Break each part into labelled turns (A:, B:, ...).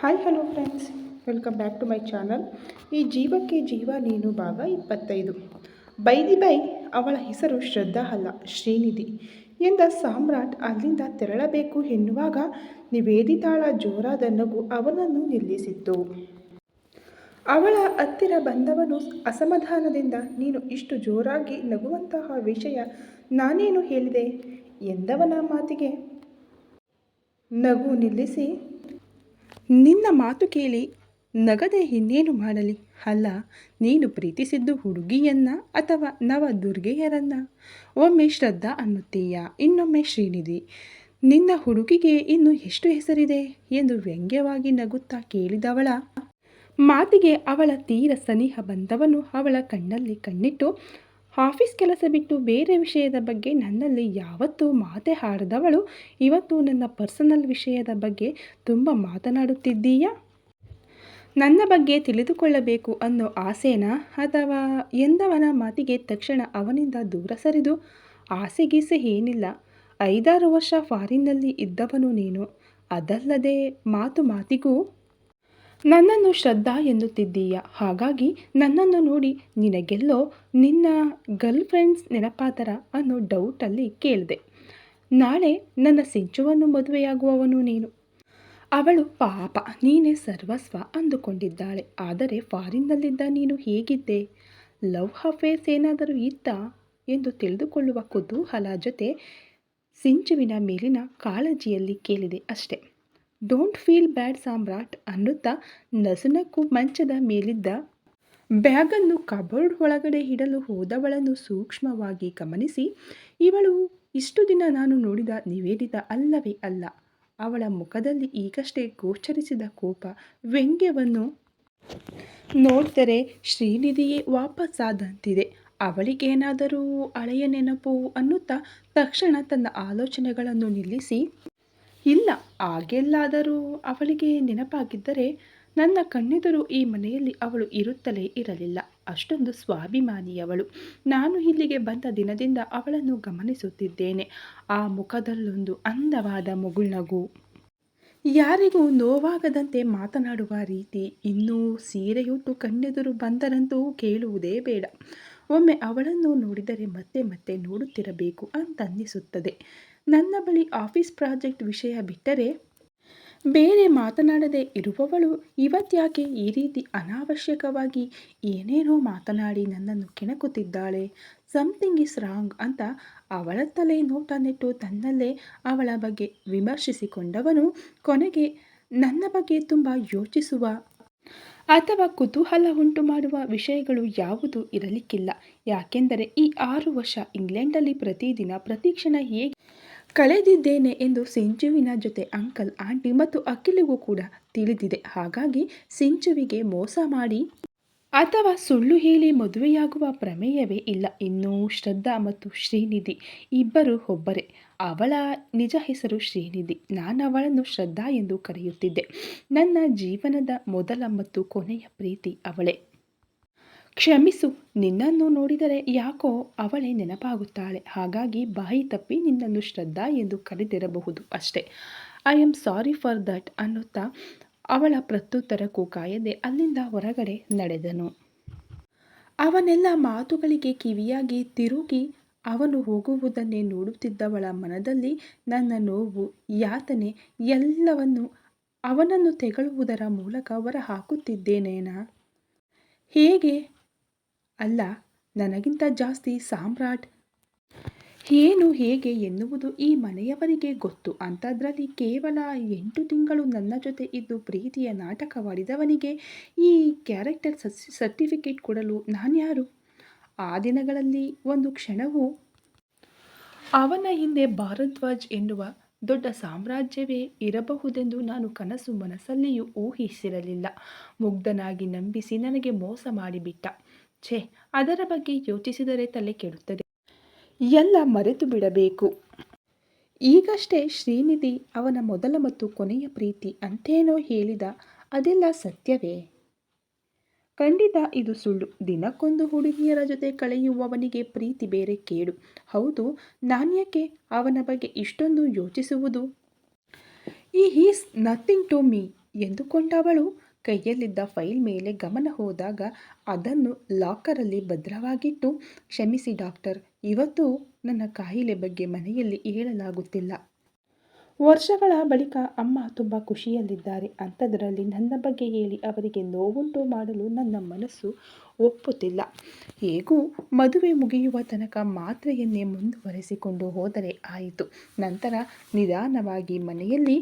A: Hi hello friends, welcome back to my channel. ಈ ಜೀವಕ್ಕೆ ಜೀವ ನೀನು ಭಾಗ 25. ಬೈ ಅವಳ ಹೆಸರು ಶ್ರದ್ಧಾ ಅಲ್ಲ, ಶ್ರೀನಿಧಿ ಎಂದ ಸಾಮ್ರಾಟ್ ಅಲ್ಲಿಂದ ತೆರಳಬೇಕು ಎನ್ನುವಾಗ ನಿವೇದಿತಾಳ ಜೋರಾದ ನಗು ಅವನನ್ನು ನಿಲ್ಲಿಸಿತ್ತು. ಅವಳ ಹತ್ತಿರ ಬಂದವನು ಅಸಮಾಧಾನದಿಂದ, ನೀನು ಇಷ್ಟು ಜೋರಾಗಿ ನಗುವಂತಹ ವಿಷಯ ನಾನೇನು ಹೇಳಿದೆ ಎಂದವನ ಮಾತಿಗೆ ನಗು ನಿಲ್ಲಿಸಿ, ನಿನ್ನ ಮಾತು ಕೇಳಿ ನಗದೆ ಇನ್ನೇನು ಮಾಡಲಿ? ಅಲ್ಲ, ನೀನು ಪ್ರೀತಿಸಿದ್ದು ಹುಡುಗಿಯನ್ನ ಅಥವಾ ನವದುರ್ಗೆಯರನ್ನ? ಒಮ್ಮೆ ಶ್ರದ್ಧಾ ಅನ್ನುತ್ತೀಯ, ಇನ್ನೊಮ್ಮೆ ಶ್ರೀನಿಧಿ. ನಿನ್ನ ಹುಡುಗಿಗೆ ಇನ್ನು ಎಷ್ಟು ಹೆಸರಿದೆ ಎಂದು ವ್ಯಂಗ್ಯವಾಗಿ ನಗುತ್ತಾ ಕೇಳಿದವಳ ಮಾತಿಗೆ ಅವಳ ತೀರ ಸನಿಹ ಬಂದವನು ಅವಳ ಕಣ್ಣಲ್ಲಿ ಕಣ್ಣಿಟ್ಟು, ಆಫೀಸ್ ಕೆಲಸ ಬಿಟ್ಟು ಬೇರೆ ವಿಷಯದ ಬಗ್ಗೆ ನನ್ನಲ್ಲಿ ಯಾವತ್ತೂ ಮಾತೇ ಆಡದವಳು ಇವತ್ತು ನನ್ನ ಪರ್ಸನಲ್ ವಿಷಯದ ಬಗ್ಗೆ ತುಂಬ ಮಾತನಾಡುತ್ತಿದ್ದೀಯಾ? ನನ್ನ ಬಗ್ಗೆ ತಿಳಿದುಕೊಳ್ಳಬೇಕು ಅನ್ನೋ ಆಸೆನಾ ಅಥವಾ ಎಂದವನ ಮಾತಿಗೆ ತಕ್ಷಣ ಅವನಿಂದ ದೂರ ಸರಿದು, ಆಸೆ ಗೀಸೆ ಏನಿಲ್ಲ, 5-6 ವರ್ಷ ಫಾರಿನ್ನಲ್ಲಿ ಇದ್ದವನು ನೀನು. ಅದಲ್ಲದೆ ಮಾತಿಗೂ ನನ್ನನ್ನು ಶ್ರದ್ಧಾ ಎನ್ನುತ್ತಿದ್ದೀಯ. ಹಾಗಾಗಿ ನನ್ನನ್ನು ನೋಡಿ ನಿನಗೆಲ್ಲೋ ನಿನ್ನ ಗರ್ಲ್ ಫ್ರೆಂಡ್ಸ್ ನೆನಪಾದರ ಅನ್ನೋ ಡೌಟಲ್ಲಿ ಕೇಳಿದೆ. ನಾಳೆ ನನ್ನ ಸಿಂಚುವನ್ನು ಮದುವೆಯಾಗುವವನು ನೀನು. ಅವಳು ಪಾಪ ನೀನೇ ಸರ್ವಸ್ವ ಅಂದುಕೊಂಡಿದ್ದಾಳೆ. ಆದರೆ ಫಾರಿನ್ನಲ್ಲಿದ್ದ ನೀನು ಹೇಗಿದ್ದೆ? ಲವ್ ಅಫೇರ್ಸ್ ಏನಾದರೂ ಇತ್ತಾ ಎಂದು ತಿಳಿದುಕೊಳ್ಳುವ ಕುತೂಹಲ ಜೊತೆ ಸಿಂಚುವಿನ ಮೇಲಿನ ಕಾಳಜಿಯಲ್ಲಿ ಕೇಳಿದೆ ಅಷ್ಟೆ. ಡೋಂಟ್ ಫೀಲ್ ಬ್ಯಾಡ್ ಸಾಮ್ರಾಟ್ ಅನ್ನುತ್ತಾ ನಸುನಕ್ಕು ಮಂಚದ ಮೇಲಿದ್ದ ಬ್ಯಾಗನ್ನು ಕಬೋರ್ಡ್ ಒಳಗಡೆ ಇಡಲು ಹೋದವಳನ್ನು ಸೂಕ್ಷ್ಮವಾಗಿ ಗಮನಿಸಿ, ಇವಳು ಇಷ್ಟು ದಿನ ನಾನು ನೋಡಿದ ನಿವೇದಿತ ಅಲ್ಲವೇ ಅಲ್ಲ. ಅವಳ ಮುಖದಲ್ಲಿ ಈಗಷ್ಟೇ ಗೋಚರಿಸಿದ ಕೋಪ, ವ್ಯಂಗ್ಯವನ್ನು ನೋಡಿದರೆ ಶ್ರೀನಿಧಿಯೇ ವಾಪಸ್ಸಾದಂತಿದೆ. ಅವಳಿಗೇನಾದರೂ ಹಳೆಯ ನೆನಪು ಅನ್ನುತ್ತಾ ತಕ್ಷಣ ತನ್ನ ಆಲೋಚನೆಗಳನ್ನು ನಿಲ್ಲಿಸಿ, ಇಲ್ಲ, ಹಾಗೆಲ್ಲಾದರೂ ಅವಳಿಗೆ ನೆನಪಾಗಿದ್ದರೆ ನನ್ನ ಕಣ್ಣೆದುರು ಈ ಮನೆಯಲ್ಲಿ ಅವಳು ಇರುತ್ತಲೇ ಇರಲಿಲ್ಲ. ಅಷ್ಟೊಂದು ಸ್ವಾಭಿಮಾನಿಯವಳು. ನಾನು ಇಲ್ಲಿಗೆ ಬಂದ ದಿನದಿಂದ ಅವಳನ್ನು ಗಮನಿಸುತ್ತಿದ್ದೇನೆ. ಆ ಮುಖದಲ್ಲೊಂದು ಅಂದವಾದ ಮುಗುಳ್ನಗು, ಯಾರಿಗೂ ನೋವಾಗದಂತೆ ಮಾತನಾಡುವ ರೀತಿ, ಇನ್ನೂ ಸೀರೆಯುಟ್ಟು ಕಣ್ಣೆದುರು ಬಂದರಂತೂ ಕೇಳುವುದೇ ಬೇಡ. ಒಮ್ಮೆ ಅವಳನ್ನು ನೋಡಿದರೆ ಮತ್ತೆ ಮತ್ತೆ ನೋಡುತ್ತಿರಬೇಕು ಅಂತನ್ನಿಸುತ್ತದೆ. ನನ್ನ ಬಳಿ ಆಫೀಸ್ ಪ್ರಾಜೆಕ್ಟ್ ವಿಷಯ ಬಿಟ್ಟರೆ ಬೇರೆ ಮಾತನಾಡದೇ ಇರುವವಳು ಇವತ್ತ್ಯಾಕೆ ಈ ರೀತಿ ಅನಾವಶ್ಯಕವಾಗಿ ಏನೇನೋ ಮಾತನಾಡಿ ನನ್ನನ್ನು ಕೆಣಕುತ್ತಿದ್ದಾಳೆ? ಸಮಥಿಂಗ್ ಈಸ್ ರಾಂಗ್ ಅಂತ ಅವಳತ್ತಲೇ ನೋಟ ನೆಟ್ಟು ತನ್ನಲ್ಲೇ ಅವಳ ಬಗ್ಗೆ ವಿಮರ್ಶಿಸಿಕೊಂಡವನು ಕೊನೆಗೆ ನನ್ನ ಬಗ್ಗೆ ತುಂಬ ಯೋಚಿಸುವ ಅಥವಾ ಕುತೂಹಲ ಉಂಟು ಮಾಡುವ ವಿಷಯಗಳು ಯಾವುದೂ ಇರಲಿಕ್ಕಿಲ್ಲ. ಯಾಕೆಂದರೆ ಈ 6 ವರ್ಷ ಇಂಗ್ಲೆಂಡಲ್ಲಿ ಪ್ರತಿದಿನ ಪ್ರತಿಕ್ಷಣ ಹೇಗೆ ಕಳೆದಿದ್ದೇನೆ ಎಂದು ಸಿಂಚುವಿನ ಜೊತೆ ಅಂಕಲ್, ಆಂಟಿ ಮತ್ತು ಅಖಿಲಿಗೂ ಕೂಡ ತಿಳಿದಿದೆ. ಹಾಗಾಗಿ ಸಿಂಚುವಿಗೆ ಮೋಸ ಮಾಡಿ ಅಥವಾ ಸುಳ್ಳು ಹೇಳಿ ಮದುವೆಯಾಗುವ ಪ್ರಮೇಯವೇ ಇಲ್ಲ. ಇನ್ನು ಶ್ರದ್ಧಾ ಮತ್ತು ಶ್ರೀನಿಧಿ ಇಬ್ಬರು ಒಬ್ಬರೇ. ಅವಳ ನಿಜ ಹೆಸರು ಶ್ರೀನಿಧಿ. ನಾನವಳನ್ನು ಶ್ರದ್ಧಾ ಎಂದು ಕರೆಯುತ್ತಿದ್ದೆ. ನನ್ನ ಜೀವನದ ಮೊದಲ ಮತ್ತು ಕೊನೆಯ ಪ್ರೀತಿ ಅವಳೇ. ಕ್ಷಮಿಸು, ನಿನ್ನನ್ನು ನೋಡಿದರೆ ಯಾಕೋ ಅವಳೇ ನೆನಪಾಗುತ್ತಾಳೆ. ಹಾಗಾಗಿ ಬಾಯಿ ತಪ್ಪಿ ನಿನ್ನನ್ನು ಶ್ರದ್ಧಾ ಎಂದು ಕರೆದಿರಬಹುದು ಅಷ್ಟೆ. I am sorry for that ಅನ್ನುತ್ತಾ ಅವಳ ಪ್ರತ್ಯುತ್ತರಕ್ಕೂ ಕಾಯದೆ ಅಲ್ಲಿಂದ ಹೊರಗಡೆ ನಡೆದನು. ಅವನೆಲ್ಲ ಮಾತುಗಳಿಗೆ ಕಿವಿಯಾಗಿ ತಿರುಗಿ ಅವನು ಹೋಗುವುದನ್ನೇ ನೋಡುತ್ತಿದ್ದವಳ ಮನದಲ್ಲಿ ನನ್ನ ನೋವು, ಯಾತನೆ ಎಲ್ಲವನ್ನು ಅವನನ್ನು ತೆಗಳುವುದರ ಮೂಲಕ ಹೊರಹಾಕುತ್ತಿದ್ದೇನೇನಾ? ಹೇಗೆ? ಅಲ್ಲ, ನನಗಿಂತ ಜಾಸ್ತಿ ಸಾಮ್ರಾಟ್ ಏನು ಹೇಗೆ ಎನ್ನುವುದು ಈ ಮನೆಯವರಿಗೆ ಗೊತ್ತು. ಅಂಥದ್ರಲ್ಲಿ ಕೇವಲ 8 ತಿಂಗಳು ನನ್ನ ಜೊತೆ ಇದ್ದು ಪ್ರೀತಿಯ ನಾಟಕವಾಡಿದವನಿಗೆ ಈ ಕ್ಯಾರೆಕ್ಟರ್ ಸರ್ಟಿಫಿಕೇಟ್ ಕೊಡಲು ನಾನ್ಯಾರು? ಆ ದಿನಗಳಲ್ಲಿ ಒಂದು ಕ್ಷಣವೂ ಅವನ ಹಿಂದೆ ಭಾರದ್ವಾಜ್ ಎನ್ನುವ ದೊಡ್ಡ ಸಾಮ್ರಾಜ್ಯವೇ ಇರಬಹುದೆಂದು ನಾನು ಕನಸು ಮನಸ್ಸಲ್ಲಿಯೂ ಊಹಿಸಿರಲಿಲ್ಲ. ಮುಗ್ಧನಾಗಿ ನಂಬಿಸಿ ನನಗೆ ಮೋಸ ಮಾಡಿಬಿಟ್ಟ. ಛೇ, ಅದರ ಬಗ್ಗೆ ಯೋಚಿಸಿದರೆ ತಲೆ ಕೆಡುತ್ತದೆ. ಎಲ್ಲ ಮರೆತು ಬಿಡಬೇಕು. ಈಗಷ್ಟೇ ಶ್ರೀನಿಧಿ ಅವನ ಮೊದಲ ಮತ್ತು ಕೊನೆಯ ಪ್ರೀತಿ ಅಂತೇನೋ ಹೇಳಿದ, ಅದೆಲ್ಲ ಸತ್ಯವೇ? ಖಂಡಿತ ಇದು ಸುಳ್ಳು. ದಿನಕ್ಕೊಂದು ಹುಡುಗಿಯರ ಜೊತೆ ಕಳೆಯುವವನಿಗೆ ಪ್ರೀತಿ ಬೇರೆ ಕೇಡು. ಹೌದು, ನಾನ್ಯಾಕೆ ಅವನ ಬಗ್ಗೆ ಇಷ್ಟೊಂದು ಯೋಚಿಸುವುದು? ಈ ಈಸ್ ನಥಿಂಗ್ ಟು ಮೀ. ಎಂದುಕೊಂಡವಳು ಕೈಯಲ್ಲಿದ್ದ ಫೈಲ್ ಮೇಲೆ ಗಮನ ಹೋದಾಗ ಅದನ್ನು ಲಾಕರಲ್ಲಿ ಭದ್ರವಾಗಿಟ್ಟು, ಕ್ಷಮಿಸಿ ಡಾಕ್ಟರ್, ಇವತ್ತು ನನ್ನ ಕಾಯಿಲೆ ಬಗ್ಗೆ ಮನೆಯಲ್ಲಿ ಹೇಳಲಾಗುತ್ತಿಲ್ಲ. ವರ್ಷಗಳ ಬಳಿಕ ಅಮ್ಮ ತುಂಬ ಖುಷಿಯಲ್ಲಿದ್ದಾರೆ. ಅಂಥದ್ದರಲ್ಲಿ ನನ್ನ ಬಗ್ಗೆ ಹೇಳಿ ಅವರಿಗೆ ನೋವುಂಟು ಮಾಡಲು ನನ್ನ ಮನಸ್ಸು ಒಪ್ಪುತ್ತಿಲ್ಲ. ಹೇಗೂ ಮದುವೆ ಮುಗಿಯುವ ತನಕ ಮಾತ್ರೆಯನ್ನೇ ಮುಂದುವರೆಸಿಕೊಂಡು ಹೋದರೆ ಆಯಿತು. ನಂತರ ನಿಧಾನವಾಗಿ ಮನೆಯಲ್ಲಿ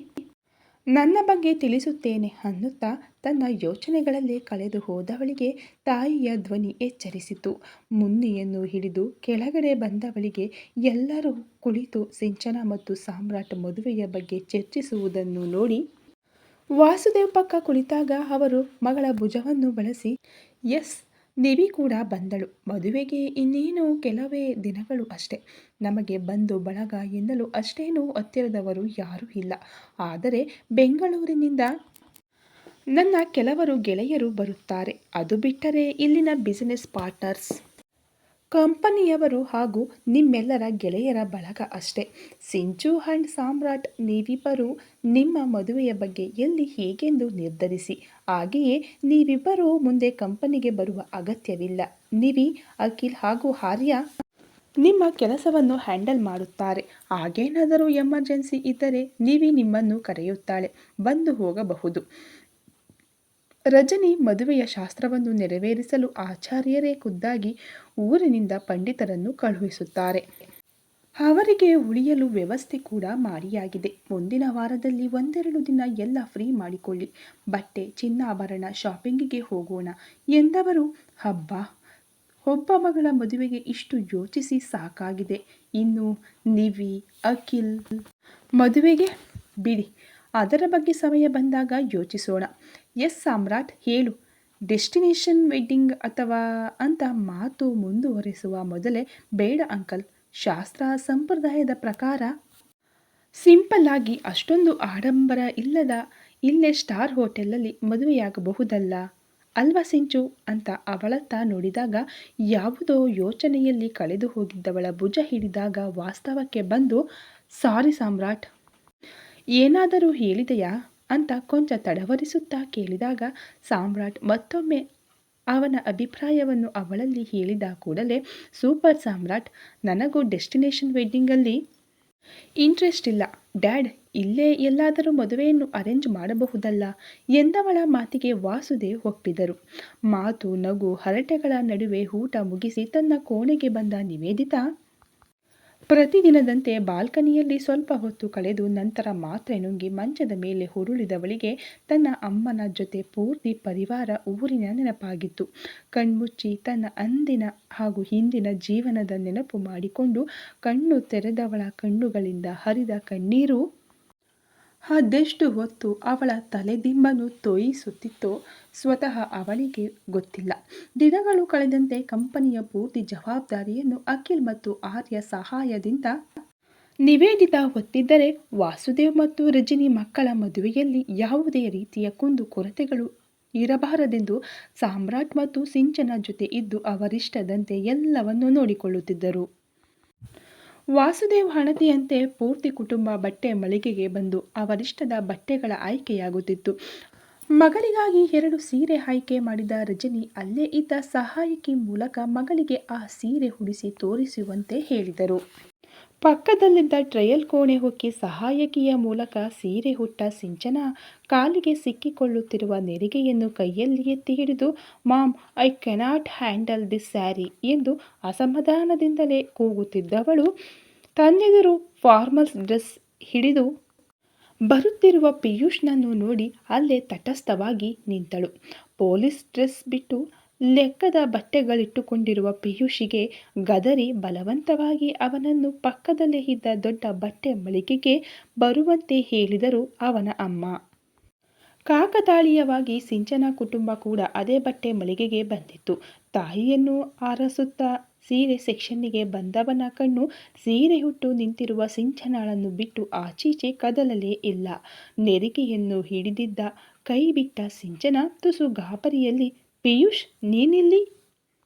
A: ನನ್ನ ಬಗ್ಗೆ ತಿಳಿಸುತ್ತೇನೆ ಅನ್ನುತ್ತಾ ತನ್ನ ಯೋಚನೆಗಳಲ್ಲೇ ಕಳೆದು ಹೋದವಳಿಗೆ ತಾಯಿಯ ಧ್ವನಿ ಎಚ್ಚರಿಸಿತು. ಮುನ್ನಿಯನ್ನು ಹಿಡಿದು ಕೆಳಗಡೆ ಬಂದವಳಿಗೆ ಎಲ್ಲರೂ ಕುಳಿತು ಸಿಂಚನ ಮತ್ತು ಸಾಮ್ರಾಟ್ ಮದುವೆಯ ಬಗ್ಗೆ ಚರ್ಚಿಸುವುದನ್ನು ನೋಡಿ ವಾಸುದೇವ್ ಪಕ್ಕ ಕುಳಿತಾಗ ಅವರು ಮಗಳ ಭುಜವನ್ನು ಬಳಸಿ, ಎಸ್, ನಿವಿ ಕೂಡ ಬಂದಳು. ಮದುವೆಗೆ ಇನ್ನೇನು ಕೆಲವೇ ದಿನಗಳು ಅಷ್ಟೆ. ನಮಗೆ ಬಂಧು ಬಳಗ ಎನ್ನಲು ಅಷ್ಟೇನೂ ಹತ್ತಿರದವರು ಯಾರೂ ಇಲ್ಲ. ಆದರೆ ಬೆಂಗಳೂರಿನಿಂದ ನನ್ನ ಕೆಲವರು ಗೆಳೆಯರು ಬರುತ್ತಾರೆ. ಅದು ಬಿಟ್ಟರೆ ಇಲ್ಲಿನ ಬಿಸಿನೆಸ್ ಪಾರ್ಟ್ನರ್ಸ್, ಕಂಪನಿಯವರು ಹಾಗೂ ನಿಮ್ಮೆಲ್ಲರ ಗೆಳೆಯರ ಬಳಗ ಅಷ್ಟೆ. ಸಿಂಚು ಅಂಡ್ ಸಾಮ್ರಾಟ್, ನೀವಿಬ್ಬರು ನಿಮ್ಮ ಮದುವೆಯ ಬಗ್ಗೆ ಎಲ್ಲಿ ಹೇಗೆಂದು ನಿರ್ಧರಿಸಿ. ಹಾಗೆಯೇ ನೀವಿಬ್ಬರೂ ಮುಂದೆ ಕಂಪನಿಗೆ ಬರುವ ಅಗತ್ಯವಿಲ್ಲ. ನಿವಿ, ಅಖಿಲ್ ಹಾಗೂ ಆರ್ಯ ನಿಮ್ಮ ಕೆಲಸವನ್ನು ಹ್ಯಾಂಡಲ್ ಮಾಡುತ್ತಾರೆ. ಹಾಗೇನಾದರೂ ಎಮರ್ಜೆನ್ಸಿ ಇದ್ದರೆ ನಿವಿ ನಿಮ್ಮನ್ನು ಕರೆಯುತ್ತಾಳೆ, ಬಂದು ಹೋಗಬಹುದು. ರಜನಿ ಮದುವೆಯ ಶಾಸ್ತ್ರವನ್ನು ನೆರವೇರಿಸಲು ಆಚಾರ್ಯರೇ ಖುದ್ದಾಗಿ ಊರಿನಿಂದ ಪಂಡಿತರನ್ನು ಕಳುಹಿಸುತ್ತಾರೆ. ಅವರಿಗೆ ಉಳಿಯಲು ವ್ಯವಸ್ಥೆ ಕೂಡ ಮಾಡಿಯಾಗಿದೆ. ಮುಂದಿನ ವಾರದಲ್ಲಿ 1-2 ದಿನ ಎಲ್ಲ ಫ್ರೀ ಮಾಡಿಕೊಳ್ಳಿ. ಬಟ್ಟೆ, ಚಿನ್ನಾಭರಣ ಶಾಪಿಂಗಿಗೆ ಹೋಗೋಣ ಎಂದವರು. ಹಬ್ಬ, ಒಬ್ಬ ಮಗಳ ಮದುವೆಗೆ ಇಷ್ಟು ಯೋಚಿಸಿ ಸಾಕಾಗಿದೆ. ಇನ್ನು ನಿವಿ, ಅಖಿಲ್ ಮದುವೆಗೆ ಬಿಡಿ, ಅದರ ಬಗ್ಗೆ ಸಮಯ ಬಂದಾಗ ಯೋಚಿಸೋಣ. ಎಸ್ ಸಾಮ್ರಾಟ್, ಹೇಳು. ಡೆಸ್ಟಿನೇಷನ್ ವೆಡ್ಡಿಂಗ್ ಅಥವಾ ಅಂತ ಮಾತು ಮುಂದುವರಿಸುವ ಮೊದಲೇ, ಬೇಡ ಅಂಕಲ್, ಶಾಸ್ತ್ರ ಸಂಪ್ರದಾಯದ ಪ್ರಕಾರ ಸಿಂಪಲ್ ಆಗಿ ಅಷ್ಟೊಂದು ಆಡಂಬರ ಇಲ್ಲದ ಇಲ್ಲೇ ಸ್ಟಾರ್ ಹೋಟೆಲಲ್ಲಿ ಮದುವೆಯಾಗಬಹುದಲ್ಲ ಅಲ್ವಾ ಸಿಂಚು ಅಂತ ಅವಳತ್ತ ನೋಡಿದಾಗ ಯಾವುದೋ ಯೋಚನೆಯಲ್ಲಿ ಕಳೆದು ಹೋಗಿದ್ದವಳ ಭುಜ ಹಿಡಿದಾಗ ವಾಸ್ತವಕ್ಕೆ ಬಂದು, ಸಾರಿ ಸಾಮ್ರಾಟ್, ಏನಾದರೂ ಹೇಳಿದೆಯಾ ಅಂತ ಕೊಂಚ ತಡವರಿಸುತ್ತಾ ಕೇಳಿದಾಗ ಸಾಮ್ರಾಟ್ ಮತ್ತೊಮ್ಮೆ ಅವನ ಅಭಿಪ್ರಾಯವನ್ನು ಅವಳಲ್ಲಿ ಹೇಳಿದ ಕೂಡಲೇ, ಸೂಪರ್ ಸಾಮ್ರಾಟ್, ನನಗೂ ಡೆಸ್ಟಿನೇಷನ್ ವೆಡ್ಡಿಂಗಲ್ಲಿ ಇಂಟ್ರೆಸ್ಟ್ ಇಲ್ಲ ಡ್ಯಾಡ್, ಇಲ್ಲೇ ಎಲ್ಲಾದರೂ ಮದುವೆಯನ್ನು ಅರೇಂಜ್ ಮಾಡಬಹುದಲ್ಲ ಎಂದವಳ ಮಾತಿಗೆ ವಾಸುದೇವ್ ಒಪ್ಪಿದರು. ಮಾತು, ನಗು, ಹರಟೆಗಳ ನಡುವೆ ಊಟ ಮುಗಿಸಿ ತನ್ನ ಕೋಣೆಗೆ ಬಂದ ನಿವೇದಿತಾ ಪ್ರತಿದಿನದಂತೆ ಬಾಲ್ಕನಿಯಲ್ಲಿ ಸ್ವಲ್ಪ ಹೊತ್ತು ಕಳೆದು ನಂತರ ಮಾತ್ರೆ ನುಂಗಿ ಮಂಚದ ಮೇಲೆ ಉರುಳಿದವಳಿಗೆ ತನ್ನ ಅಮ್ಮನ ಜೊತೆ ಪೂರ್ತಿ ಪರಿವಾರ ಊರಿನ ನೆನಪಾಗಿತ್ತು. ಕಣ್ಮುಚ್ಚಿ ತನ್ನ ಅಂದಿನ ಹಾಗೂ ಹಿಂದಿನ ಜೀವನದ ನೆನಪು ಮಾಡಿಕೊಂಡು ಕಣ್ಣು ತೆರೆದವಳ ಕಣ್ಣುಗಳಿಂದ ಹರಿದ ಕಣ್ಣೀರು ಅದೆಷ್ಟು ಹೊತ್ತು ಅವಳ ತಲೆದಿಂಬನ್ನು ತೋಯಿಸುತ್ತಿತ್ತೋ ಸ್ವತಃ ಅವಳಿಗೆ ಗೊತ್ತಿಲ್ಲ. ದಿನಗಳು ಕಳೆದಂತೆ ಕಂಪನಿಯ ಪೂರ್ತಿ ಜವಾಬ್ದಾರಿಯನ್ನು ಅಖಿಲ್ ಮತ್ತು ಆರ್ಯ ಸಹಾಯದಿಂದ ನಿವೇದಿತಾ ಹೊತ್ತಿದ್ದರೆ ವಾಸುದೇವ್ ಮತ್ತು ರಜನಿ ಮಕ್ಕಳ ಮದುವೆಯಲ್ಲಿ ಯಾವುದೇ ರೀತಿಯ ಕುಂದು ಕೊರತೆಗಳು ಇರಬಾರದೆಂದು ಸಾಮ್ರಾಟ್ ಮತ್ತು ಸಿಂಚನ ಜೊತೆ ಇದ್ದು ಅವರಿಷ್ಟದಂತೆ ಎಲ್ಲವನ್ನೂ ನೋಡಿಕೊಳ್ಳುತ್ತಿದ್ದರು. ವಾಸುದೇವ್ ಹಣತೆಯಂತೆ ಪೂರ್ತಿ ಕುಟುಂಬ ಬಟ್ಟೆ ಮಳಿಗೆಗೆ ಬಂದು ಅವರಿಷ್ಟದ ಬಟ್ಟೆಗಳ ಆಯ್ಕೆಯಾಗುತ್ತಿತ್ತು. ಮಗಳಿಗಾಗಿ 2 ಸೀರೆ ಆಯ್ಕೆ ಮಾಡಿದ ರಜನಿ ಅಲ್ಲೇ ಇದ್ದ ಸಹಾಯಕಿ ಮೂಲಕ ಮಗಳಿಗೆ ಆ ಸೀರೆ ಉಡಿಸಿ ತೋರಿಸುವಂತೆ ಹೇಳಿದರು. ಪಕ್ಕದಲ್ಲಿದ್ದ ಟ್ರಯಲ್ ಕೋಣೆ ಹೊಕ್ಕಿ ಸಹಾಯಕಿಯ ಮೂಲಕ ಸೀರೆ ಉಟ್ಟ ಸಿಂಚನ ಕಾಲಿಗೆ ಸಿಕ್ಕಿಕೊಳ್ಳುತ್ತಿರುವ ನೆರಿಗೆಯನ್ನು ಕೈಯಲ್ಲಿ ಎತ್ತಿ ಹಿಡಿದು, mom, I cannot handle this sari ಎಂದು ಅಸಮಾಧಾನದಿಂದಲೇ ಕೂಗುತ್ತಿದ್ದವಳು ತನ್ನೆದುರು ಫಾರ್ಮಲ್ಸ್ ಡ್ರೆಸ್ ಹಿಡಿದು ಬರುತ್ತಿರುವ ಪಿಯೂಷ್ನನ್ನು ನೋಡಿ ಅಲ್ಲೇ ತಟಸ್ಥವಾಗಿ ನಿಂತಳು. ಪೊಲೀಸ್ ಡ್ರೆಸ್ ಬಿಟ್ಟು ಲೆಕ್ಕದ ಬಟ್ಟೆಗಳಿಟ್ಟುಕೊಂಡಿರುವ ಪಿಯೂಷಿಗೆ ಗದರಿ ಬಲವಂತವಾಗಿ ಅವನನ್ನು ಪಕ್ಕದಲ್ಲೇ ಇದ್ದ ದೊಡ್ಡ ಬಟ್ಟೆ ಮಳಿಗೆಗೆ ಬರುವಂತೆ ಹೇಳಿದರು ಅವನ ಅಮ್ಮ. ಕಾಕತಾಳೀಯವಾಗಿ ಸಿಂಚನ ಕುಟುಂಬ ಕೂಡ ಅದೇ ಬಟ್ಟೆ ಮಳಿಗೆಗೆ ಬಂದಿತ್ತು. ತಾಯಿಯನ್ನು ಆರಸುತ್ತಾ ಸೀರೆ ಸೆಕ್ಷನ್ನಿಗೆ ಬಂದವನ ಕಣ್ಣು ಸೀರೆ ಉಟ್ಟು ನಿಂತಿರುವ ಸಿಂಚನಳನ್ನು ಬಿಟ್ಟು ಆಚೀಚೆ ಕದಲಲೇ ಇಲ್ಲ. ನೆರಿಗೆಯನ್ನು ಹಿಡಿದಿದ್ದ ಕೈ ಬಿಟ್ಟ ಸಿಂಚನ ತುಸು ಗಾಬರಿಯಲ್ಲಿ, ಪಿಯೂಷ್, ನೀನಿಲ್ಲಿ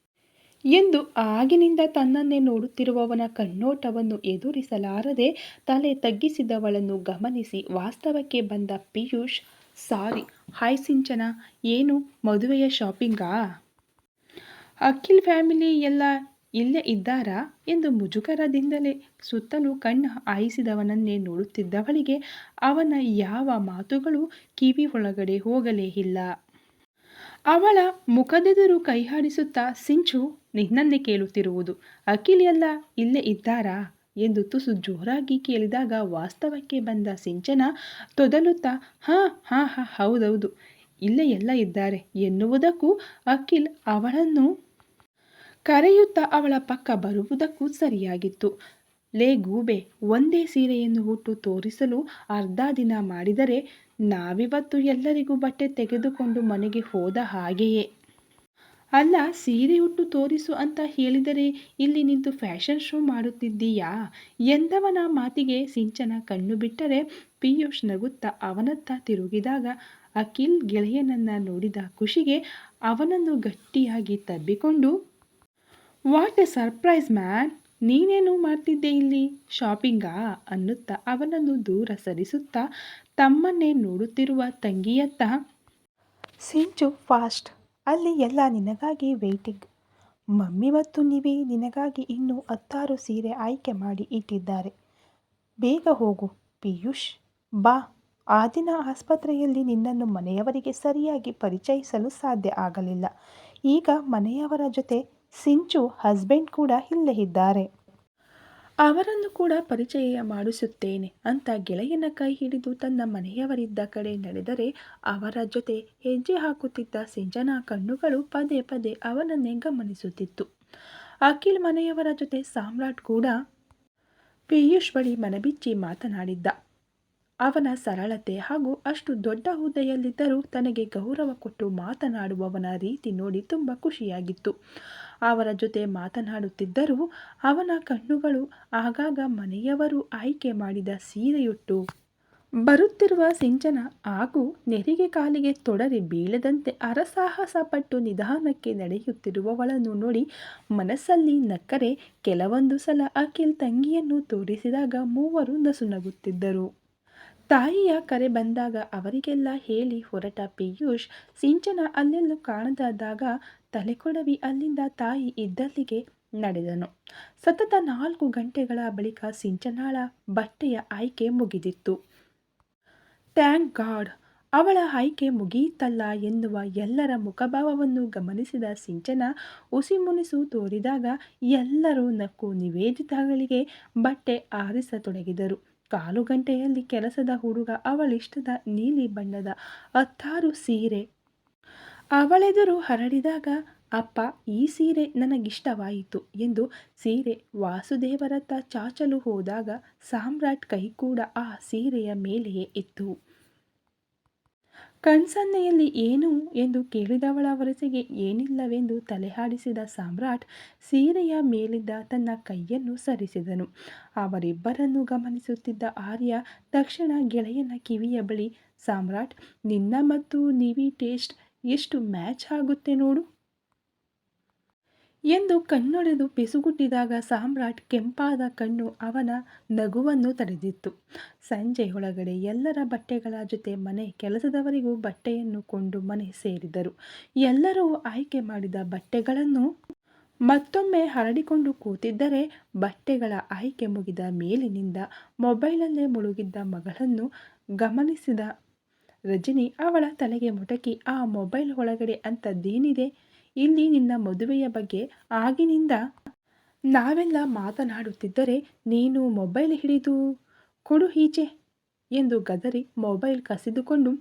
A: ಎಂದು ಆಗಿನಿಂದ ತನ್ನನ್ನೇ ನೋಡುತ್ತಿರುವವನ ಕಣ್ಣೋಟವನ್ನು ಎದುರಿಸಲಾರದೆ ತಲೆ ತಗ್ಗಿಸಿದವಳನ್ನು ಗಮನಿಸಿ ವಾಸ್ತವಕ್ಕೆ ಬಂದ ಪಿಯೂಷ್, ಸಾರಿ. ಹಾಯ್ ಸಿಂಚನ, ಏನು ಮದುವೆಯ ಶಾಪಿಂಗಾ? ಅಖಿಲ್ ಫ್ಯಾಮಿಲಿ ಎಲ್ಲ ಇಲ್ಲೇ ಇದ್ದಾರಾ ಎಂದು ಮುಜುಗರದಿಂದಲೇ ಸುತ್ತಲೂ ಕಣ್ಣು ಹಾಯಿಸಿದವನನ್ನೇ ನೋಡುತ್ತಿದ್ದವಳಿಗೆ ಅವನ ಯಾವ ಮಾತುಗಳು ಕಿವಿ ಒಳಗಡೆ ಹೋಗಲೇ ಇಲ್ಲ. ಅವಳ ಮುಖದೆದುರು ಕೈಯಾಡಿಸುತ್ತಾ, ಸಿಂಚು, ನಿನ್ನನ್ನೇ ಕೇಳುತ್ತಿರುವುದು. ಅಖಿಲ್ ಎಲ್ಲ ಇಲ್ಲೇ ಇದ್ದಾರಾ ಎಂದು ತುಸು ಜೋರಾಗಿ ಕೇಳಿದಾಗ ವಾಸ್ತವಕ್ಕೆ ಬಂದ ಸಿಂಚನ ತೊದಲುತ್ತಾ, ಹಾಂ ಹಾಂ ಹಾಂ ಹೌದೌದು, ಇಲ್ಲೇ ಎಲ್ಲ ಇದ್ದಾರೆ ಎನ್ನುವುದಕ್ಕೂ ಅಖಿಲ್ ಅವಳನ್ನು ಕರೆಯುತ್ತಾ ಅವಳ ಪಕ್ಕ ಬರುವುದಕ್ಕೂ ಸರಿಯಾಗಿತ್ತು. ಲೇ ಗೂಬೆ, ಒಂದೇ ಸೀರೆಯನ್ನು ಉಟ್ಟು ತೋರಿಸಲು ಅರ್ಧ ದಿನ ಮಾಡಿದರೆ ನಾವಿವತ್ತು ಎಲ್ಲರಿಗೂ ಬಟ್ಟೆ ತೆಗೆದುಕೊಂಡು ಮನೆಗೆ ಹೋದ ಹಾಗೆಯೇ. ಅಲ್ಲ, ಸೀರೆ ಉಟ್ಟು ತೋರಿಸು ಅಂತ ಹೇಳಿದರೆ ಇಲ್ಲಿ ನಿಂತು ಫ್ಯಾಷನ್ ಶೋ ಮಾಡುತ್ತಿದ್ದೀಯಾ ಎಂದವನ ಮಾತಿಗೆ ಸಿಂಚನ ಕಣ್ಣು ಬಿಟ್ಟರೆ ಪಿಯೂಷ್ ನಗುತ್ತಾ ಅವನತ್ತ ತಿರುಗಿದಾಗ ಅಖಿಲ್ ಗೆಳೆಯನನ್ನ ನೋಡಿದ ಖುಷಿಗೆ ಅವನನ್ನು ಗಟ್ಟಿಯಾಗಿ ತಬ್ಬಿಕೊಂಡು, ವಾಟ್ ಎ ಸರ್ಪ್ರೈಸ್ ಮ್ಯಾನ್, ನೀನೇನು ಮಾಡ್ತಿದ್ದೆ ಇಲ್ಲಿ, ಶಾಪಿಂಗಾ ಅನ್ನುತ್ತಾ ಅವನನ್ನು ದೂರ ಸರಿಸುತ್ತಾ ತಮ್ಮನ್ನೇ ನೋಡುತ್ತಿರುವ ತಂಗಿಯತ್ತ, ಸಿಂಚು ಫಾಸ್ಟ್, ಅಲ್ಲಿ ಎಲ್ಲ ನಿನಗಾಗಿ ವೇಟಿಂಗ್. ಮಮ್ಮಿ ಮತ್ತು ನಿವಿ ನಿನಗಾಗಿ ಇನ್ನೂ 10 ಸೀರೆ ಆಯ್ಕೆ ಮಾಡಿ ಇಟ್ಟಿದ್ದಾರೆ. ಬೇಗ ಹೋಗು ಪಿಯೂಷ್, ಬಾ. ಆ ದಿನ ಆಸ್ಪತ್ರೆಯಲ್ಲಿ ನಿನ್ನನ್ನು ಮನೆಯವರಿಗೆ ಸರಿಯಾಗಿ ಪರಿಚಯಿಸಲು ಸಾಧ್ಯ ಆಗಲಿಲ್ಲ. ಈಗ ಮನೆಯವರ ಜೊತೆ ಸಿಂಚು ಹಸ್ಬೆಂಡ್ ಕೂಡ ಇಲ್ಲೇ ಇದ್ದಾರೆ. ಅವರನ್ನು ಕೂಡ ಪರಿಚಯ ಮಾಡಿಸುತ್ತೇನೆ ಅಂತ ಗೆಳೆಯನ ಕೈ ಹಿಡಿದು ತನ್ನ ಮನೆಯವರಿದ್ದ ಕಡೆ ನಡೆದರೆ ಅವರ ಜೊತೆ ಹೆಜ್ಜೆ ಹಾಕುತ್ತಿದ್ದ ಸಿಂಚನ ಕಣ್ಣುಗಳು ಪದೇ ಪದೇ ಅವನನ್ನೇ ಗಮನಿಸುತ್ತಿತ್ತು. ಅಖಿಲ್ ಮನೆಯವರ ಜೊತೆ ಸಾಮ್ರಾಟ್ ಕೂಡ ಪಿಯೂಷ್ ಬಳಿ ಮನಬಿಚ್ಚಿ ಮಾತನಾಡಿದ್ದ. ಅವನ ಸರಳತೆ ಹಾಗೂ ಅಷ್ಟು ದೊಡ್ಡ ಹುದ್ದೆಯಲ್ಲಿದ್ದರೂ ತನಗೆ ಗೌರವ ಕೊಟ್ಟು ಮಾತನಾಡುವವನ ರೀತಿ ನೋಡಿ ತುಂಬ ಖುಷಿಯಾಗಿತ್ತು. ಅವರ ಜೊತೆ ಮಾತನಾಡುತ್ತಿದ್ದರೂ ಅವನ ಕಣ್ಣುಗಳು ಆಗಾಗ ಮನೆಯವರು ಆಯ್ಕೆ ಮಾಡಿದ ಸೀರೆಯುಟ್ಟು ಬರುತ್ತಿರುವ ಸಿಂಚನ ಹಾಗೂ ನೆರಿಗೆ ಕಾಲಿಗೆ ತೊಡರಿ ಬೀಳದಂತೆ ಹರಸಾಹಸ ಪಟ್ಟು ನಿಧಾನಕ್ಕೆ ನಡೆಯುತ್ತಿರುವವಳನ್ನು ನೋಡಿ ಮನಸ್ಸಲ್ಲಿ ನಕ್ಕರೆ ಕೆಲವೊಂದು ಸಲ ಅಖಿಲ್ ತಂಗಿಯನ್ನು ತೋರಿಸಿದಾಗ ಮೂವರು ನಸುನಗುತ್ತಿದ್ದರು. ತಾಯಿಯ ಕರೆ ಬಂದಾಗ ಅವರಿಗೆಲ್ಲ ಹೇಳಿ ಹೊರಟ ಪಿಯೂಷ್ ಸಿಂಚನ ಅಲ್ಲೆಲ್ಲೂ ಕಾಣದಾದಾಗ ತಲೆಕೊಡವಿ ಅಲ್ಲಿಂದ ತಾಯಿ ಇದ್ದಲ್ಲಿಗೆ ನಡೆದನು. ಸತತ 4 ಗಂಟೆಗಳ ಬಳಿಕ ಸಿಂಚನಾಳ ಬಟ್ಟೆಯ ಆಯ್ಕೆ ಮುಗಿದಿತ್ತು. ಥ್ಯಾಂಕ್ ಗಾಡ್, ಅವಳ ಆಯ್ಕೆ ಮುಗಿಯಿತಲ್ಲ ಎನ್ನುವ ಎಲ್ಲರ ಮುಖಭಾವವನ್ನು ಗಮನಿಸಿದ ಸಿಂಚನ ಉಸಿಮುನಿಸು ತೋರಿದಾಗ ಎಲ್ಲರೂ ನಕ್ಕು ನಿವೇದಿತಗಳಿಗೆ ಬಟ್ಟೆ ಆರಿಸತೊಡಗಿದರು. 1/4 ಗಂಟೆಯಲ್ಲಿ ಕೆಲಸದ ಹುಡುಗ ಅವಳಿಷ್ಟದ ನೀಲಿ ಬಣ್ಣದ 16 ಸೀರೆ ಅವಳೆದುರು ಹರಡಿದಾಗ, ಅಪ್ಪ, ಈ ಸೀರೆ ನನಗಿಷ್ಟವಾಯಿತು ಎಂದು ಸೀರೆ ವಾಸುದೇವರತ್ತ ಚಾಚಲು ಹೋದಾಗ ಸಾಮ್ರಾಟ್ ಕೈ ಕೂಡ ಆ ಸೀರೆಯ ಮೇಲೆಯೇ ಇತ್ತು. ಕಣ್ಸನ್ನೆಯಲ್ಲಿ ಏನು ಎಂದು ಕೇಳಿದವಳ ವರಸೆಗೆ ಏನಿಲ್ಲವೆಂದು ತಲೆಹಾಡಿಸಿದ ಸಾಮ್ರಾಟ್ ಸೀರೆಯ ಮೇಲಿದ್ದ ತನ್ನ ಕೈಯನ್ನು ಸರಿಸಿದನು. ಅವರಿಬ್ಬರನ್ನು ಗಮನಿಸುತ್ತಿದ್ದ ಆರ್ಯ ತಕ್ಷಣ ಗೆಳೆಯನ ಕಿವಿಯ ಬಳಿ, ಸಾಮ್ರಾಟ್, ನಿನ್ನ ಮತ್ತು ನಿವಿ ಟೇಸ್ಟ್ ಎಷ್ಟು ಮ್ಯಾಚ್ ಆಗುತ್ತೆ ನೋಡು ಎಂದು ಕಣ್ಣೊಡೆದು ಪಿಸುಗುಟ್ಟಿದಾಗ ಸಾಮ್ರಾಟ್ ಕೆಂಪಾದ ಕಣ್ಣು ಅವನ ನಗುವನ್ನು ತಡೆದಿತ್ತು. ಸಂಜೆ ಒಳಗಡೆ ಎಲ್ಲರ ಬಟ್ಟೆಗಳ ಜೊತೆ ಮನೆ ಕೆಲಸದವರಿಗೂ ಬಟ್ಟೆಯನ್ನು ಕೊಂಡು ಮನೆ ಸೇರಿದರು. ಎಲ್ಲರೂ ಆಯ್ಕೆ ಮಾಡಿದ ಬಟ್ಟೆಗಳನ್ನು ಮತ್ತೊಮ್ಮೆ ಹರಡಿಕೊಂಡು ಕೂತಿದ್ದರೆ ಬಟ್ಟೆಗಳ ಆಯ್ಕೆ ಮುಗಿದ ಮೇಲಿನಿಂದ ಮೊಬೈಲಲ್ಲೇ ಮುಳುಗಿದ್ದ ಮಗಳನ್ನು ಗಮನಿಸಿದ ರಜನಿ ಅವಳ ತಲೆಗೆ ಮುಟಕಿ, ಆ ಮೊಬೈಲ್ ಒಳಗಡೆ ಅಂಥದ್ದೇನಿದೆ, ಇಲ್ಲಿ ನಿನ್ನ ಮದುವೆಯ ಬಗ್ಗೆ ಆಗಿನಿಂದ ನಾವೆಲ್ಲ ಮಾತನಾಡುತ್ತಿದ್ದರೆ ನೀನು ಮೊಬೈಲ್ ಹಿಡಿದು ಕೊಡು ಈಚೆ ಎಂದು ಗದರಿ ಮೊಬೈಲ್ ಕಸಿದುಕೊಂಡು,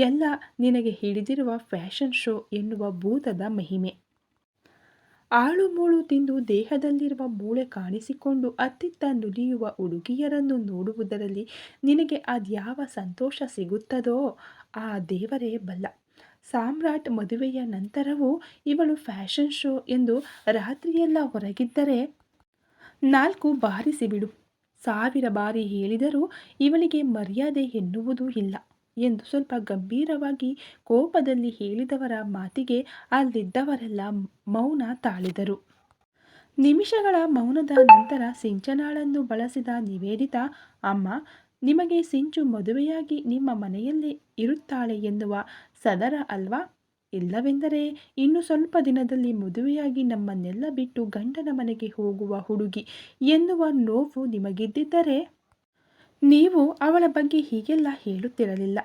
A: ಎಲ್ಲ ನಿನಗೆ ಹಿಡಿದಿರುವ ಫ್ಯಾಷನ್ ಶೋ ಎನ್ನುವ ಭೂತದ ಮಹಿಮೆ. ಆಳು ಮೂಳು ತಿಂದು ದೇಹದಲ್ಲಿರುವ ಮೂಳೆ ಕಾಣಿಸಿಕೊಂಡು ಅತ್ತಿತ್ತ ನುಲಿಯುವ ಹುಡುಗಿಯರನ್ನು ನೋಡುವುದರಲ್ಲಿ ನಿನಗೆ ಅದ್ಯಾವ ಸಂತೋಷ ಸಿಗುತ್ತದೋ ಆ ದೇವರೇ ಬಲ್ಲ. ಸಾಮ್ರಾಟ್ ಮದುವೆಯ ನಂತರವೂ ಇವಳು ಫ್ಯಾಷನ್ ಶೋ ಎಂದು ರಾತ್ರಿಯೆಲ್ಲ ಹೊರಗಿದ್ದರೆ 4 ಬಾರಿಸಿಬಿಡು. 1000 ಬಾರಿ ಹೇಳಿದರೂ ಇವಳಿಗೆ ಮರ್ಯಾದೆ ಎನ್ನುವುದೂ ಇಲ್ಲ ಎಂದು ಸ್ವಲ್ಪ ಗಂಭೀರವಾಗಿ ಕೋಪದಲ್ಲಿ ಹೇಳಿದವರ ಮಾತಿಗೆ ಅಲ್ಲಿದ್ದವರೆಲ್ಲ ಮೌನ ತಾಳಿದರು. ನಿಮಿಷಗಳ ಮೌನದ ನಂತರ ಸಿಂಚನಾಳನ್ನು ಬಳಸಿದ ನಿವೇದಿತಾ, ಅಮ್ಮ, ನಿಮಗೆ ಸಿಂಚು ಮದುವೆಯಾಗಿ ನಿಮ್ಮ ಮನೆಯಲ್ಲೇ ಇರುತ್ತಾಳೆ ಎನ್ನುವ ಸದರ ಅಲ್ವಾ? ಇಲ್ಲವೆಂದರೆ ಇನ್ನು ಸ್ವಲ್ಪ ದಿನದಲ್ಲಿ ಮದುವೆಯಾಗಿ ನಮ್ಮನ್ನೆಲ್ಲ ಬಿಟ್ಟು ಗಂಡನ ಮನೆಗೆ ಹೋಗುವ ಹುಡುಗಿ ಎನ್ನುವ ನೋವು ನಿಮಗಿದ್ದಿದ್ದರೆ ನೀವು ಅವಳ ಬಗ್ಗೆ ಹೀಗೆಲ್ಲ ಹೇಳುತ್ತಿರಲಿಲ್ಲ.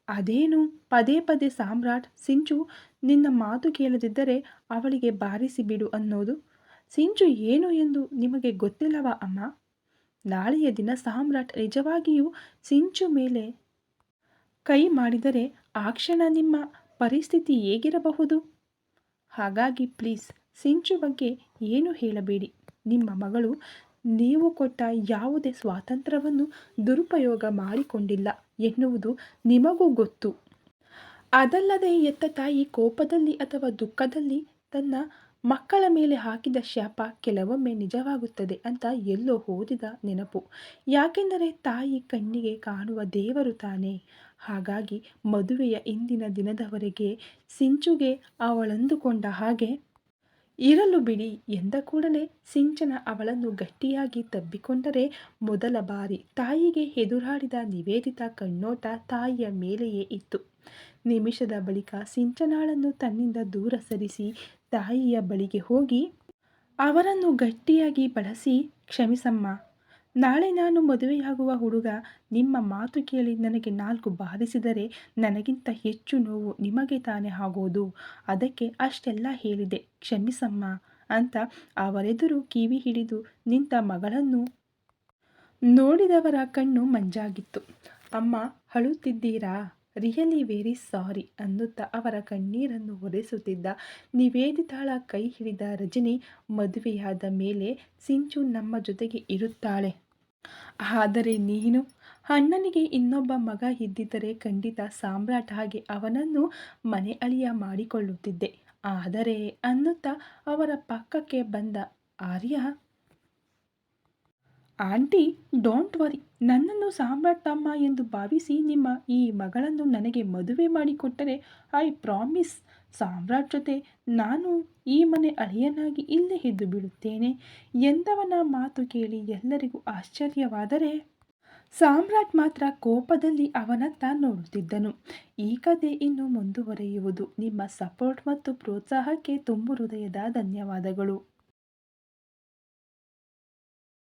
A: ಅದೇನು ಪದೇ ಪದೇ ಸಾಮ್ರಾಟ್, ಸಿಂಚು ನಿನ್ನ ಮಾತು ಕೇಳದಿದ್ದರೆ ಅವಳಿಗೆ ಬಾರಿಸಿ ಬಿಡು ಅನ್ನೋದು? ಸಿಂಚು ಏನು ಎಂದು ನಿಮಗೆ ಗೊತ್ತಿಲ್ಲವಾ ಅಮ್ಮ? ನಾಳೆಯ ದಿನ ಸಾಮ್ರಾಟ್ ನಿಜವಾಗಿಯೂ ಸಿಂಚು ಮೇಲೆ ಕೈ ಮಾಡಿದರೆ ಆ ಕ್ಷಣ ನಿಮ್ಮ ಪರಿಸ್ಥಿತಿ ಹೇಗಿರಬಹುದು? ಹಾಗಾಗಿ ಪ್ಲೀಸ್ ಸಿಂಚು ಬಗ್ಗೆ ಏನು ಹೇಳಬೇಡಿ. ನಿಮ್ಮ ಮಗಳು ನೀವು ಕೊಟ್ಟ ಯಾವುದೇ ಸ್ವಾತಂತ್ರ್ಯವನ್ನು ದುರುಪಯೋಗ ಮಾಡಿಕೊಂಡಿಲ್ಲ ಎನ್ನುವುದು ನಿಮಗೂ ಗೊತ್ತು. ಅದಲ್ಲದೆ ಹೆತ್ತ ತಾಯಿ ಕೋಪದಲ್ಲಿ ಅಥವಾ ದುಃಖದಲ್ಲಿ ತನ್ನ ಮಕ್ಕಳ ಮೇಲೆ ಹಾಕಿದ ಶಾಪ ಕೆಲವೊಮ್ಮೆ ನಿಜವಾಗುತ್ತದೆ ಅಂತ ಎಲ್ಲೋ ಓದಿದ ನೆನಪು. ಯಾಕೆಂದರೆ ತಾಯಿ ಕಣ್ಣಿಗೆ ಕಾಣುವ ದೇವರು ತಾನೇ. ಹಾಗಾಗಿ ಮದುವೆಯ ಇಂದಿನ ದಿನದವರೆಗೆ ಸಿಂಚುಗೆ ಅವಳಂದುಕೊಂಡ ಹಾಗೆ ಇರಲು ಬಿಡಿ ಎಂದ ಕೂಡಲೇ ಸಿಂಚನ ಅವಳನ್ನು ಗಟ್ಟಿಯಾಗಿ ತಬ್ಬಿಕೊಂಡರೆ ಮೊದಲ ಬಾರಿ ತಾಯಿಗೆ ಎದುರಾಡಿದ ನಿವೇದಿತ ಕಣ್ಣೋಟ ತಾಯಿಯ ಮೇಲೆಯೇ ಇತ್ತು. ನಿಮಿಷದ ಬಳಿಕ ಸಿಂಚನಾಳನ್ನು ತನ್ನಿಂದ ದೂರ ಸರಿಸಿ ತಾಯಿಯ ಬಳಿಗೆ ಹೋಗಿ ಅವರನ್ನು ಗಟ್ಟಿಯಾಗಿ ಬಳಸಿ, ಕ್ಷಮಿಸಮ್ಮ, ನಾಳೆ ನಾನು ಮದುವೆಯಾಗುವ ಹುಡುಗ ನಿಮ್ಮ ಮಾತು ಕೇಳಿ ನನಗೆ 4 ಬಾರಿಸಿದರೆ ನನಗಿಂತ ಹೆಚ್ಚು ನೋವು ನಿಮಗೆ ತಾನೇ ಆಗೋದು. ಅದಕ್ಕೆ ಅಷ್ಟೆಲ್ಲ ಹೇಳಿದೆ, ಕ್ಷಮಿಸಮ್ಮ ಅಂತ ಅವರೆದುರು ಕಿವಿ ಹಿಡಿದು ನಿಂತ ಮಗಳನ್ನು ನೋಡಿದವರ ಕಣ್ಣು ಮಂಜಾಗಿತ್ತು. ಅಮ್ಮ, ಅಳುತ್ತಿದ್ದೀರಾ? ರಿಯಲಿ ವೆರಿ ಸಾರಿ ಅನ್ನುತ್ತಾ ಅವರ ಕಣ್ಣೀರನ್ನು ಒರೆಸುತ್ತಿದ್ದ ನಿವೇದಿತಾಳ ಕೈ ಹಿಡಿದ ರಜನಿ, ಮದುವೆಯಾದ ಮೇಲೆ ಸಿಂಚು ನಮ್ಮ ಜೊತೆಗೆ ಇರುತ್ತಾಳೆ. ಆದರೆ ನೀನು? ಅಣ್ಣನಿಗೆ ಇನ್ನೊಬ್ಬ ಮಗ ಇದ್ದಿದ್ದರೆ ಖಂಡಿತ ಸಾಮ್ರಾಟ್ ಹಾಗೆ ಅವನನ್ನು ಮನೆ ಅಳಿಯ ಮಾಡಿಕೊಳ್ಳುತ್ತಿದ್ದೆ. ಆದರೆ ಅನ್ನುತ್ತಾ ಅವರ ಪಕ್ಕಕ್ಕೆ ಬಂದ ಆರ್ಯ, ಆಂಟಿ ಡೋಂಟ್ ವರಿ, ನನ್ನನ್ನು ಸಾಮ್ರಾಟ್ ತಮ್ಮ ಎಂದು ಭಾವಿಸಿ ನಿಮ್ಮ ಈ ಮಗಳನ್ನು ನನಗೆ ಮದುವೆ ಮಾಡಿಕೊಟ್ಟರೆ ಐ ಪ್ರಾಮಿಸ್ ಸಾಮ್ರಾಟ್ ಜೊತೆ ನಾನು ಈ ಮನೆ ಅಳಿಯನಾಗಿ ಇಲ್ಲೇ ಇದ್ದು ಬಿಡುತ್ತೇನೆ ಎಂದವನ ಮಾತು ಕೇಳಿ ಎಲ್ಲರಿಗೂ ಆಶ್ಚರ್ಯವಾದರೆ ಸಾಮ್ರಾಟ್ ಮಾತ್ರ ಕೋಪದಲ್ಲಿ ಅವನತ್ತ ನೋಡುತ್ತಿದ್ದನು. ಈ ಕಥೆ ಇನ್ನು ಮುಂದುವರಿಯುವುದು. ನಿಮ್ಮ ಸಪೋರ್ಟ್ ಮತ್ತು ಪ್ರೋತ್ಸಾಹಕ್ಕೆ ತುಂಬು ಹೃದಯದ ಧನ್ಯವಾದಗಳು.